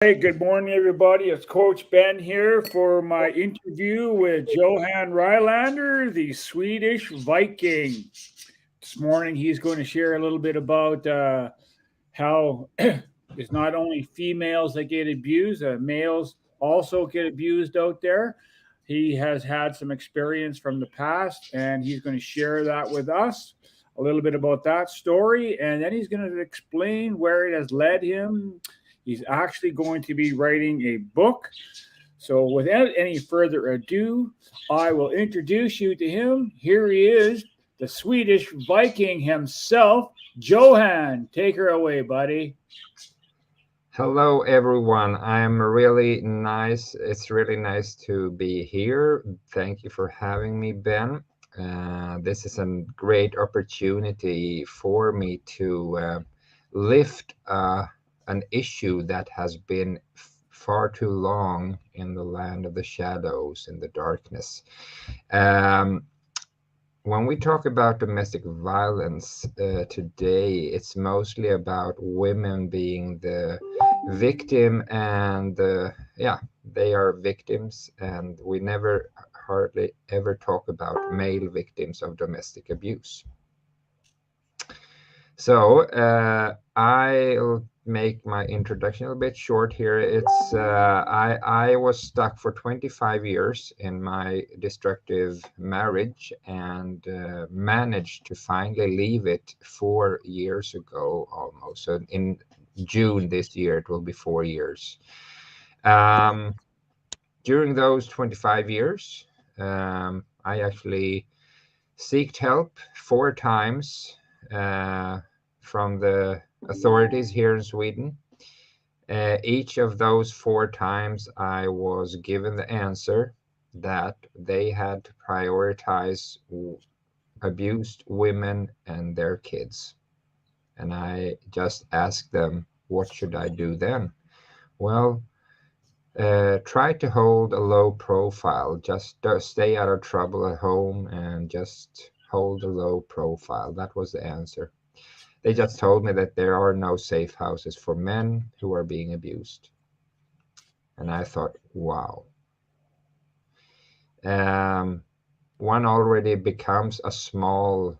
Hey, good morning, everybody. It's Coach Ben here for my interview with Johan Rylander, the Swedish Viking. This morning, he's going to share a little bit about how it's not only females that get abused, males also get abused out there. He has had some experience from the past, and he's going to share that with us. A little bit about that story, and then he's going to explain where it has led him. He's actually going to be writing a book. So, without any further ado, I will introduce you to him. Here he is, the Swedish Viking himself, Johan. Take her away, buddy. Hello, everyone. It's really nice to be here. Thank you for having me, Ben. This is a great opportunity for me to lift an issue that has been far too long in the land of the shadows, in the darkness. Um, when we talk about domestic violence today, it's mostly about women being the victim, and yeah, they are victims, and we never hardly ever talk about male victims of domestic abuse. So I'll make my introduction a little bit short here. I was stuck for 25 years in my destructive marriage, and managed to finally leave it 4 years ago almost. So in June this year, it will be 4 years. Um, During those 25 years, I actually sought help 4 times uh, from the authorities here in Sweden. Each of those 4 times, I was given the answer that they had to prioritize abused women and their kids. And I just asked them, what should I do then? Well, try to hold a low profile. Just stay out of trouble at home and just hold a low profile. That was the answer. They just told me that there are no safe houses for men who are being abused. And I thought, wow. Um, One already becomes a small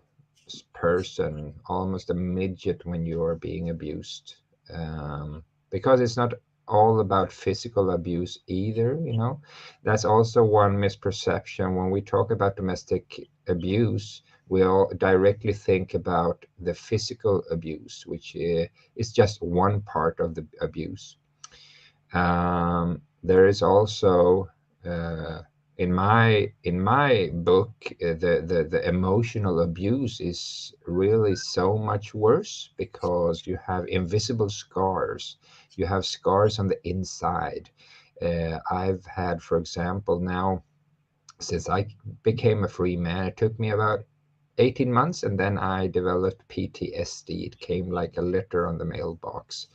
person, almost a midget when you are being abused. Because it's not all about physical abuse either. That's also one misperception. When we talk about domestic abuse, we all directly think about the physical abuse, which is just one part of the abuse. There is also in my book, the emotional abuse is really so much worse, because you have invisible scars. You have scars on the inside. I've had, for example, now, since I became a free man, it took me about 18 months, and then I developed PTSD. It came like a letter on the mailbox.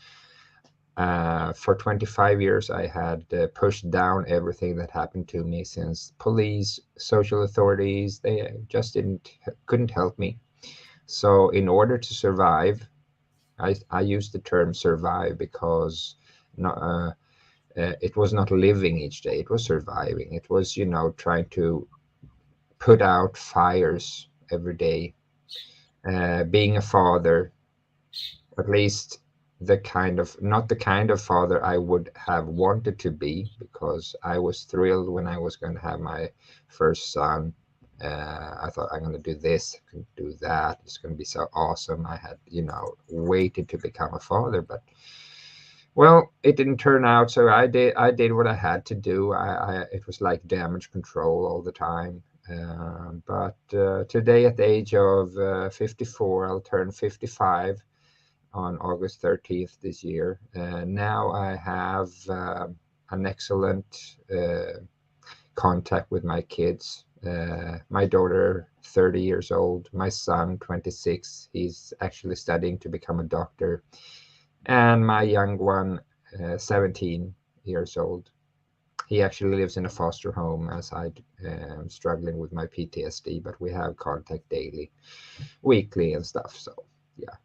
For 25 years, I had pushed down everything that happened to me, since police, social authorities, they just couldn't help me. So in order to survive, I use the term survive, because not, it was not living each day, it was surviving. It was, trying to put out fires every day. Being a father, at least not the kind of father I would have wanted to be, because I was thrilled when I was going to have my first son. I thought, I'm going to do this, I can do that. It's going to be so awesome. I had, waited to become a father, but well, it didn't turn out. So I did what I had to do. It was like damage control all the time. But today, at the age of 54, I'll turn 55 on August 13th this year. Now I have an excellent contact with my kids. My daughter, 30 years old, my son, 26, he's actually studying to become a doctor, and my young one, 17 years old. He actually lives in a foster home, as I am struggling with my PTSD, but we have contact daily, weekly, and stuff. So, yeah.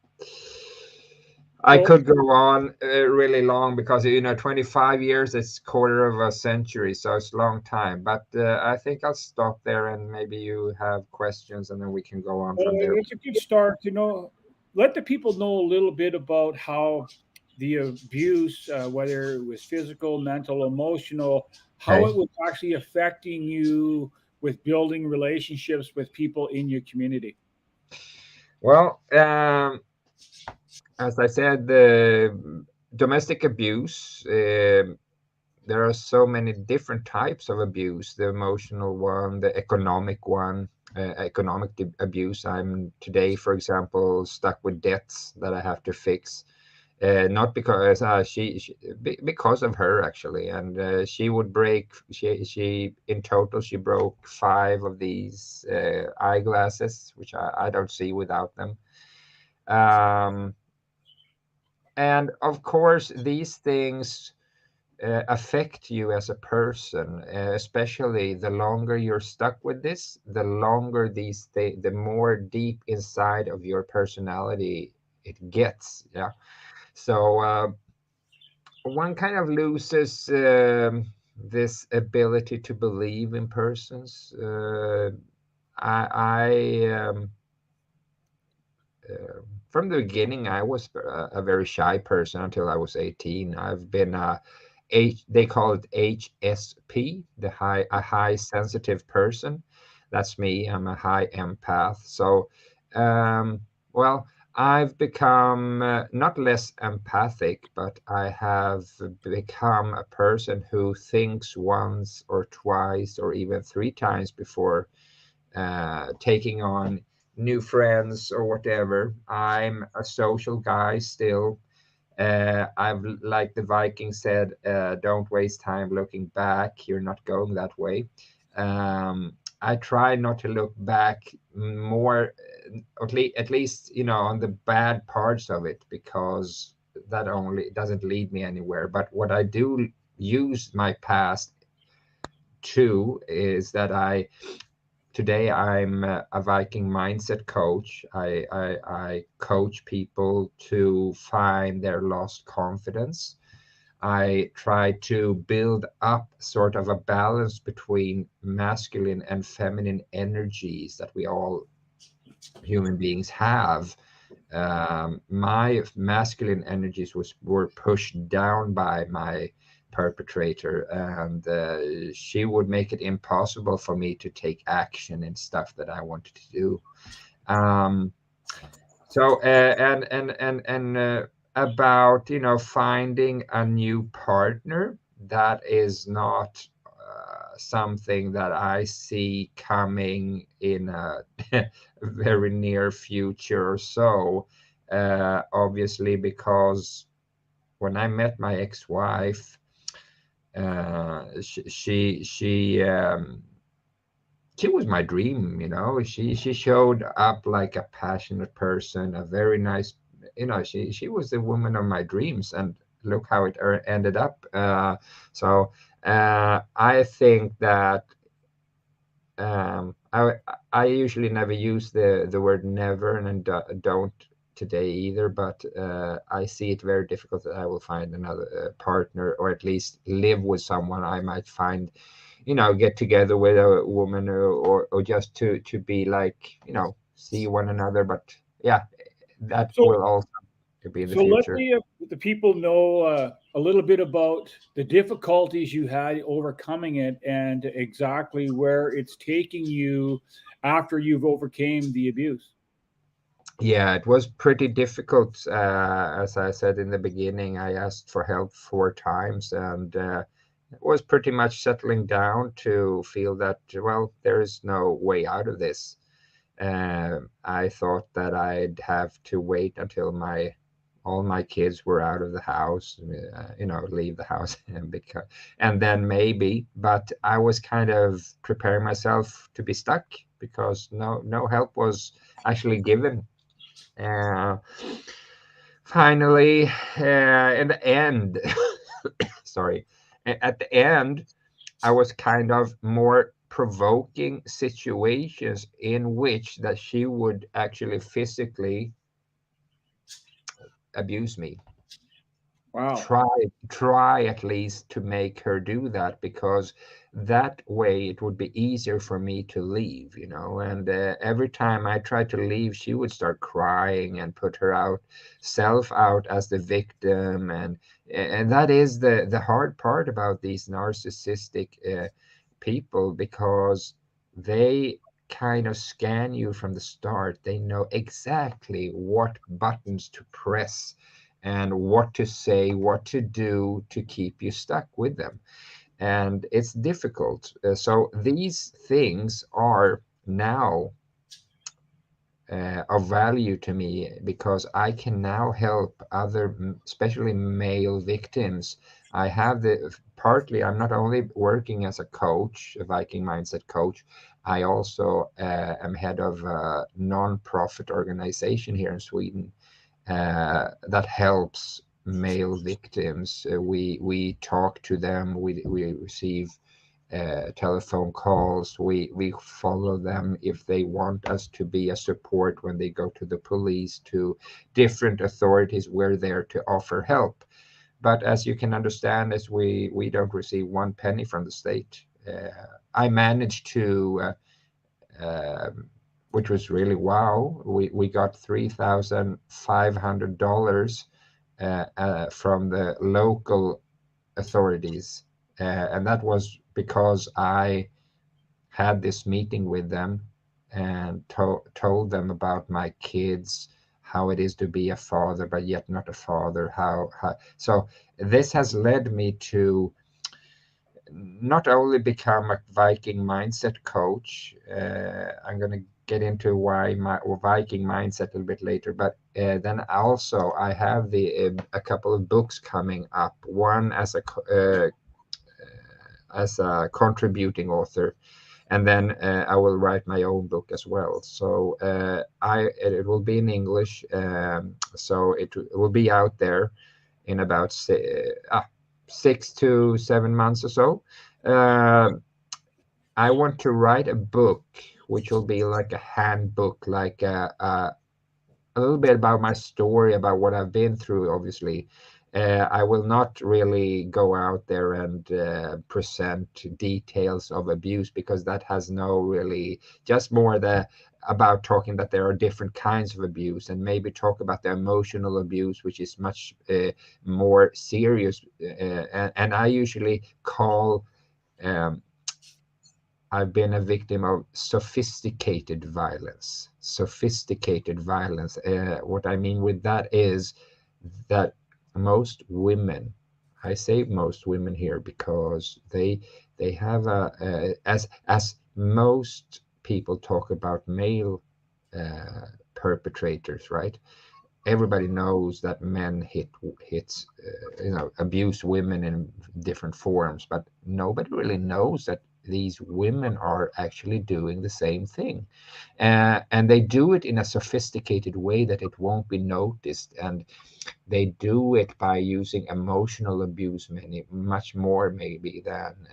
I So could go on really long because 25 years is quarter of a century, so it's a long time. But I think I'll stop there, and maybe you have questions, and then we can go on from there. it's a good start to know. Let the people know a little bit about how the abuse, whether it was physical, mental, emotional, how Okay. it was actually affecting you with building relationships with people in your community. Well, as I said, the domestic abuse. There are so many different types of abuse: the emotional one, the economic one, abuse. I'm today, for example, stuck with debts that I have to fix. Not because because of her actually, and she would break. She in total she broke five of these eyeglasses, which I don't see without them. Um, and of course, these things affect you as a person, especially the longer you're stuck with this, the longer the more deep inside of your personality it gets. Yeah. So one kind of loses this ability to believe in persons. I from the beginning, I was a very shy person until I was 18. I've been they call it HSP, a high sensitive person. That's me. I'm a high empath. So, um, well, I've become not less empathic, but I have become a person who thinks once or twice or even three times before taking on new friends or whatever. I'm a social guy still. I've like the Viking said, don't waste time looking back. You're not going that way. I try not to look back more, at least on the bad parts of it, because that only doesn't lead me anywhere. But what I do use my past to is that today I'm a Viking mindset coach. I coach people to find their lost confidence. I try to build up sort of a balance between masculine and feminine energies that we all human beings have. My masculine energies were pushed down by my perpetrator, and she would make it impossible for me to take action in stuff that I wanted to do. Um, so about finding a new partner, that is not something that I see coming in a very near future or so. Obviously, because when I met my ex-wife, she was my dream. She showed up like a passionate person, a very nice. She was the woman of my dreams, and look how it ended up. So I think that um, I I usually never use the word never, and don't today either. But I see it very difficult that I will find another partner, or at least live with someone. I might find, get together with a woman, or just to be like, see one another. But yeah, that So will also be in the So let future. the people know a little bit about the difficulties you had overcoming it and exactly where it's taking you after you've overcame the abuse. Yeah, it was pretty difficult. As I said in the beginning, I asked for help four times, and it was pretty much settling down to feel that, well, there is no way out of this. I thought that I'd have to wait until all my kids were out of the house, leave the house, and then maybe. But I was kind of preparing myself to be stuck because no help was actually given. uh, Finally, in the end, sorry, at the end, I was kind of more provoking situations in which that she would actually physically abuse me. Wow. Try at least to make her do that, because that way it would be easier for me to leave, you know. And every time I tried to leave, she would start crying and put her out self out as the victim. And that is the hard part about these narcissistic people, because they kind of scan you from the start. They know exactly what buttons to press and what to say, what to do to keep you stuck with them. And it's difficult. So these things are now of value to me, because I can now help other, especially male victims. I have the partly, I'm not only working as a coach, a Viking mindset coach, I also am head of a non-profit organization here in Sweden that helps male victims. We talk to them. We receive telephone calls. We follow them if they want us to be a support when they go to the police, to different authorities. We're there to offer help. But as you can understand, as we don't receive one penny from the state. I managed to which was really wow. We got $3,500 from the local authorities, and that was because I had this meeting with them and told them about my kids, how it is to be a father but yet not a father. How so this has led me to not only become a Viking mindset coach. I'm going to get into why my Viking mindset a little bit later, but then also I have the a couple of books coming up. One as a contributing author, and then I will write my own book as well. So it will be in English, so it will be out there in about 6 to 7 months or so. Uh, I want to write a book which will be like a handbook, like a little bit about my story, about what I've been through, obviously. I will not really go out there and present details of abuse, because that has no really, just more about talking that there are different kinds of abuse, and maybe talk about the emotional abuse, which is much more serious. And I usually call um, I've been a victim of sophisticated violence. Sophisticated violence. What I mean with that is that most women, I say most women here because they have as most people talk about male perpetrators, right? Everybody knows that men hits abuse women in different forms, but nobody really knows that these women are actually doing the same thing, and they do it in a sophisticated way that it won't be noticed, and they do it by using emotional abuse much more maybe than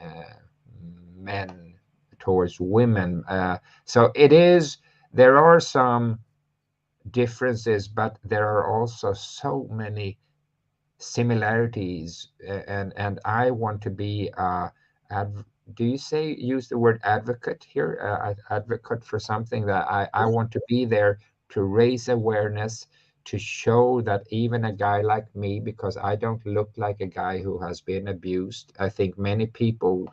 men towards women. So it is, there are some differences, but there are also so many similarities. And I want to be do you say use the word advocate here? Advocate for something that I want to be there to raise awareness, to show that even a guy like me, because I don't look like a guy who has been abused. I think many people,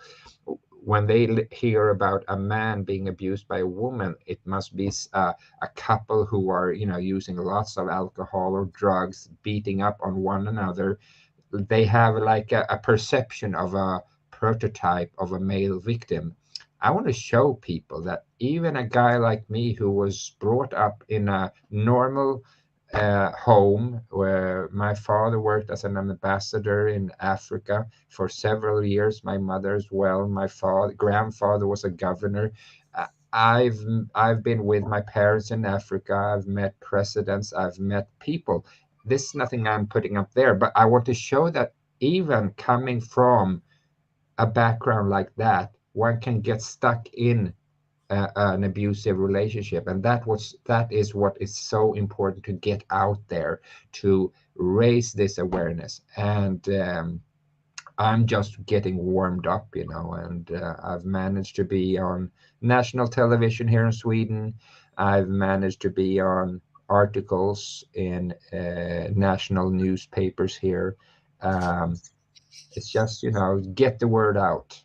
when they hear about a man being abused by a woman, it must be a couple who are, using lots of alcohol or drugs, beating up on one another. They have like a perception of a prototype of a male victim. I want to show people that even a guy like me, who was brought up in a normal home, where my father worked as an ambassador in Africa for several years, my mother as well, my grandfather was a governor. Uh, I've I've been with my parents in Africa. I've met presidents. I've met people. This is nothing I'm putting up there, but I want to show that even coming from a background like that, one can get stuck in an abusive relationship, and that is what is so important to get out there, to raise this awareness. And I'm just getting warmed up, and I've managed to be on national television here in Sweden. I've managed to be on articles in national newspapers here. It's just, get the word out.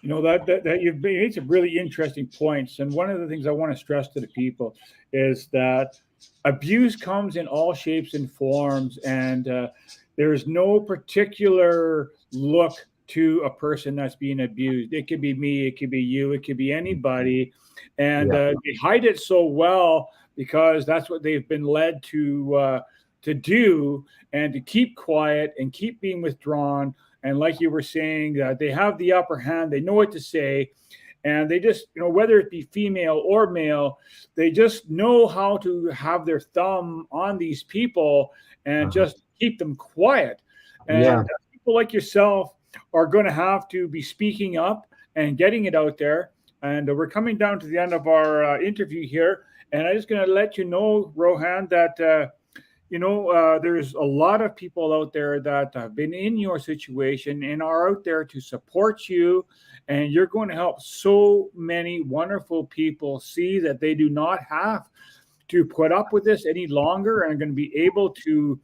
That you've made some really interesting points, and one of the things I want to stress to the people is that abuse comes in all shapes and forms, and there's no particular look to a person that's being abused. It could be me, it could be you, it could be anybody, and Yeah. they hide it so well because that's what they've been led to do, and to keep quiet and keep being withdrawn. And like you were saying, they have the upper hand. They know what to say, and they just, whether it be female or male, they just know how to have their thumb on these people and Uh-huh. just keep them quiet. Yeah. And people like yourself are going to have to be speaking up and getting it out there. And we're coming down to the end of our interview here, and I'm just going to let you know, Rohan, that there's a lot of people out there that have been in your situation and are out there to support you. And you're going to help so many wonderful people see that they do not have to put up with this any longer and are going to be able to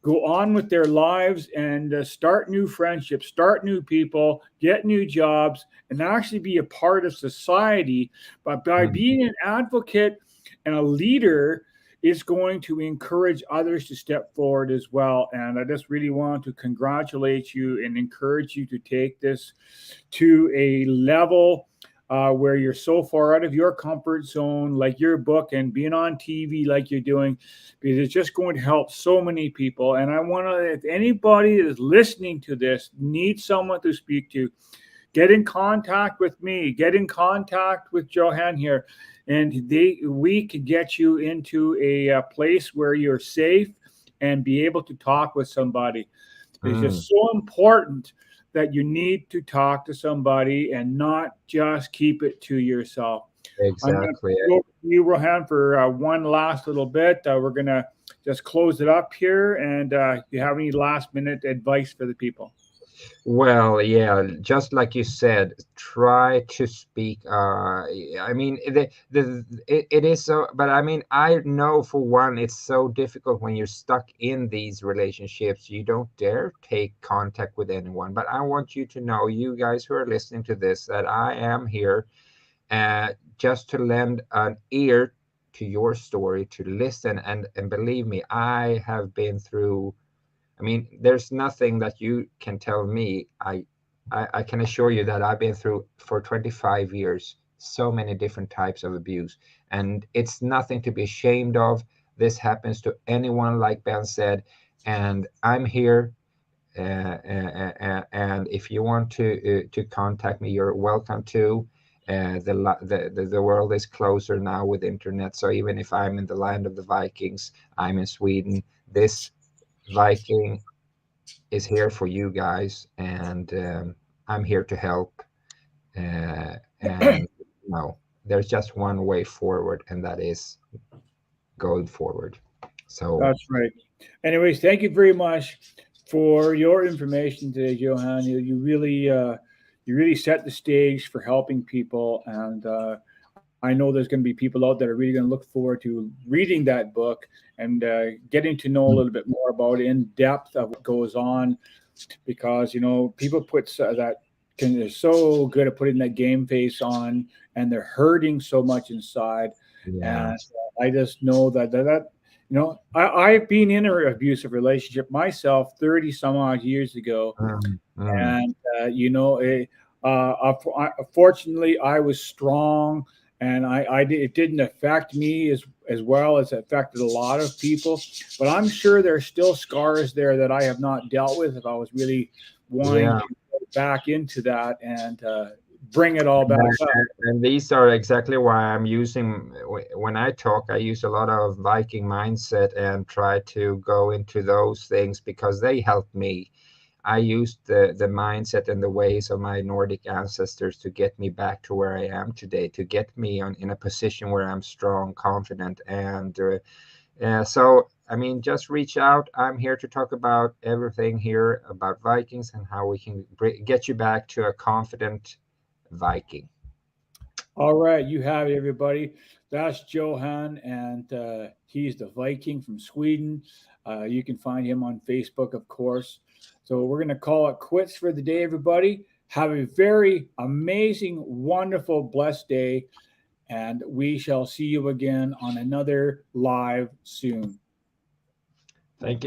go on with their lives and start new friendships, start new people, get new jobs, and actually be a part of society. But by Mm. being an advocate and a leader, is going to encourage others to step forward as well. And I just really want to congratulate you and encourage you to take this to a level where you're so far out of your comfort zone, like your book, and being on TV like you're doing, because it's just going to help so many people. And I want to, if anybody that is listening to this needs someone to speak to, get in contact with me, get in contact with Johan here, and we could get you into a place where you're safe and be able to talk with somebody. It's Mm. just so important that you need to talk to somebody and not just keep it to yourself. I'm going to Exactly. go over to you, Rohan, for one last little bit. We're going to just close it up here. And you have any last minute advice for the people? Well, yeah, just like you said, try to speak. I mean, it is so, but I mean, I know for one, it's so difficult when you're stuck in these relationships. You don't dare take contact with anyone. But I want you to know, you guys who are listening to this, that I am here just to lend an ear to your story, to listen. And believe me, I have been through. I mean, there's nothing that you can tell me. I can assure you that I've been through for 25 years so many different types of abuse, and it's nothing to be ashamed of. This happens to anyone, like Ben said, and I'm here. And if you want to contact me, you're welcome to. The world is closer now with internet, so even if I'm in the land of the Vikings, I'm in Sweden. This Viking is here for you guys, and I'm here to help. And there's just one way forward, and that is going forward. So, That's right. Anyways, thank you very much for your information today, Johan. You really set the stage for helping people, and I know there's going to be people out that are really going to look forward to reading that book and getting to know a little bit more about in depth of what goes on, because people put that they're so good at putting that game face on, and they're hurting so much inside. yeah. And I just know I've been in an abusive relationship myself 30 some odd years ago, Mm, mm, and fortunately I was strong, and it didn't affect me as well as it affected a lot of people. But I'm sure there's still scars there that I have not dealt with. If I was really wanting yeah. to go back into that and bring it all back up. And these are exactly why I'm using, when I talk, I use a lot of Viking mindset and try to go into those things because they help me. I used the mindset and the ways of my Nordic ancestors to get me back to where I am today, to get me in a position where I'm strong, confident, and so, I mean, just reach out. I'm here to talk about everything here about Vikings and how we can get you back to a confident Viking. All right, you have it, everybody. That's Johan, and he's the Viking from Sweden. You can find him on Facebook, of course. So we're going to call it quits for the day, everybody. Have a very amazing, wonderful, blessed day, and we shall see you again on another live soon. Thank you.